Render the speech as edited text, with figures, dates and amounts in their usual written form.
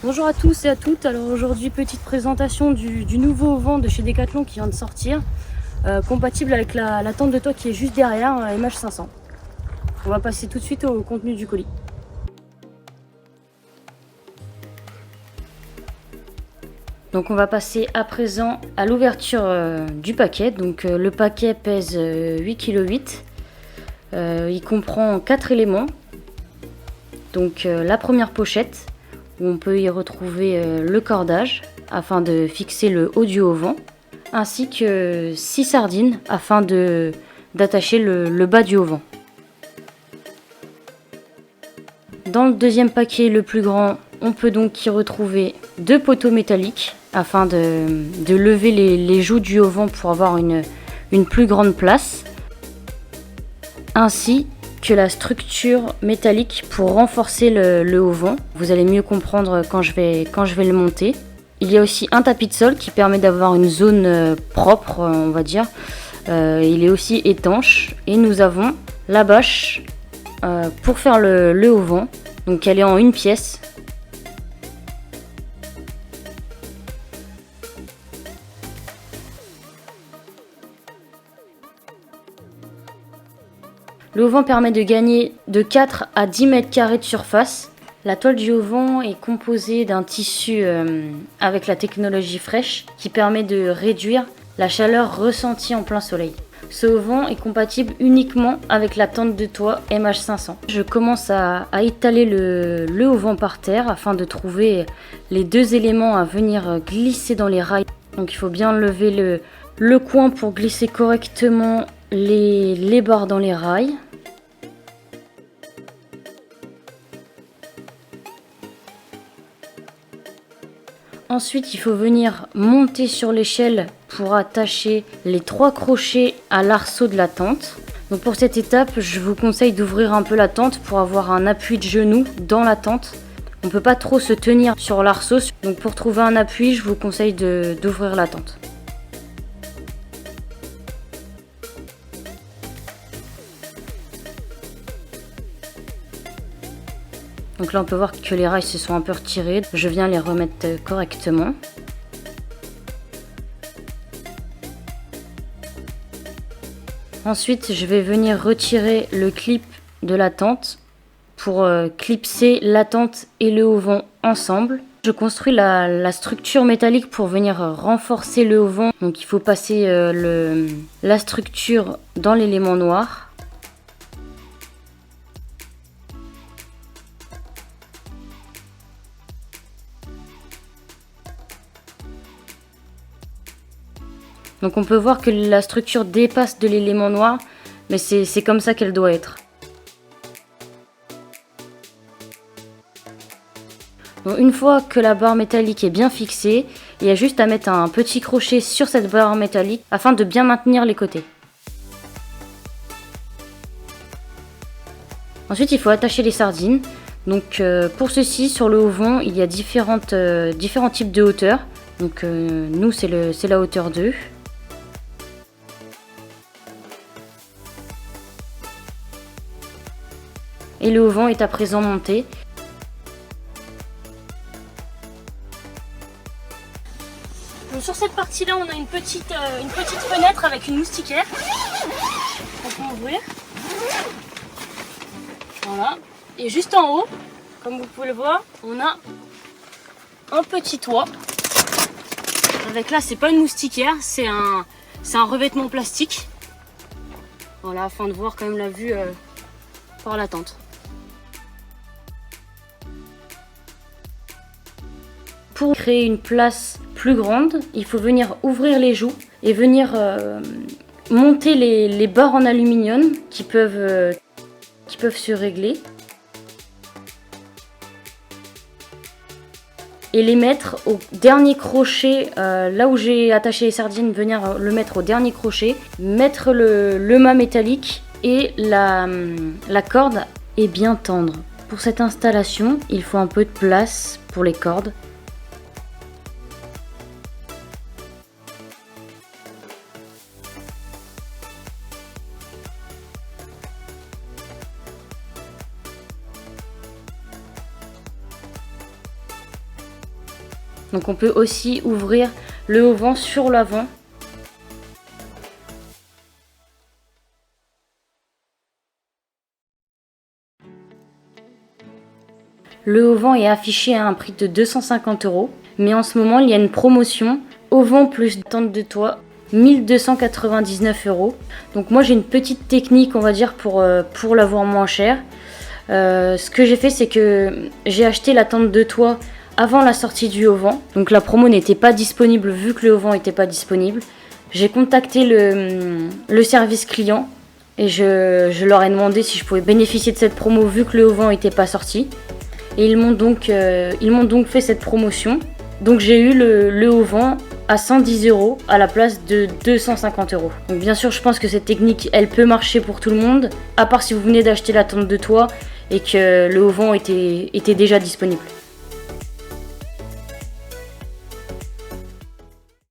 Bonjour à tous et à toutes. Alors aujourd'hui, petite présentation du nouveau auvent de chez Decathlon qui vient de sortir, compatible avec la tente de toit qui est juste derrière, MH500. On va passer tout de suite au contenu du colis. Donc on va passer à présent à l'ouverture du paquet. Donc le paquet pèse 8,8 kg. Il comprend 4 éléments. Donc la première pochette, où on peut y retrouver le cordage afin de fixer le haut du auvent, ainsi que 6 sardines afin d'attacher le bas du auvent. Dans le deuxième paquet, le plus grand, on peut donc y retrouver 2 poteaux métalliques afin de lever les joues du auvent pour avoir une plus grande place, ainsi que la structure métallique pour renforcer le auvent. Vous allez mieux comprendre quand je vais le monter. Il y a aussi un tapis de sol qui permet d'avoir une zone propre, on va dire. Il est aussi étanche. Et nous avons la bâche pour faire le auvent. Donc elle est en une pièce. Le auvent permet de gagner de 4 à 10 mètres carrés de surface. La toile du auvent est composée d'un tissu avec la technologie fraîche qui permet de réduire la chaleur ressentie en plein soleil. Ce auvent est compatible uniquement avec la tente de toit MH500. Je commence à étaler le auvent par terre afin de trouver les 2 éléments à venir glisser dans les rails. Donc il faut bien lever le coin pour glisser correctement les barres dans les rails. Ensuite, il faut venir monter sur l'échelle pour attacher les 3 crochets à l'arceau de la tente. Donc pour cette étape, je vous conseille d'ouvrir un peu la tente pour avoir un appui de genou dans la tente. On ne peut pas trop se tenir sur l'arceau, donc pour trouver un appui, je vous conseille d'ouvrir la tente. Donc là on peut voir que les rails se sont un peu retirés, je viens les remettre correctement. Ensuite je vais venir retirer le clip de la tente pour clipser la tente et le auvent ensemble. Je construis la structure métallique pour venir renforcer le auvent, donc il faut passer la structure dans l'élément noir. Donc on peut voir que la structure dépasse de l'élément noir, mais c'est comme ça qu'elle doit être. Donc une fois que la barre métallique est bien fixée, il y a juste à mettre un petit crochet sur cette barre métallique afin de bien maintenir les côtés. Ensuite il faut attacher les sardines. Donc pour ceci, sur le auvent, il y a différents types de hauteur. Donc nous c'est la hauteur 2. Et le auvent est à présent monté. Donc sur cette partie là on a une petite fenêtre avec une moustiquaire qu'on peut ouvrir. Voilà. Et juste en haut, comme vous pouvez le voir, on a un petit toit. Avec là c'est pas une moustiquaire, c'est un revêtement plastique. Voilà, afin de voir quand même la vue par la tente. Pour créer une place plus grande, il faut venir ouvrir les joues et venir monter les barres en aluminium qui peuvent se régler. Et les mettre au dernier crochet, là où j'ai attaché les sardines, venir le mettre au dernier crochet, mettre le mât métallique et la corde est bien tendre. Pour cette installation, il faut un peu de place pour les cordes. Donc on peut aussi ouvrir le haut-vent sur l'avant. Le haut-vent est affiché à un prix de 250 €, mais en ce moment il y a une promotion haut-vent plus tente de toit, 1299 €. Donc moi j'ai une petite technique, on va dire, pour l'avoir moins cher. Ce que j'ai fait, c'est que j'ai acheté la tente de toit avant la sortie du haut-vent. Donc la promo n'était pas disponible vu que le haut-vent n'était pas disponible. J'ai contacté le service client et je leur ai demandé si je pouvais bénéficier de cette promo vu que le haut-vent n'était pas sorti. Et ils m'ont donc fait cette promotion. Donc j'ai eu le haut-vent à 110 € à la place de 250 €. Donc bien sûr, je pense que cette technique, elle peut marcher pour tout le monde, à part si vous venez d'acheter la tente de toit et que le haut-vent était déjà disponible.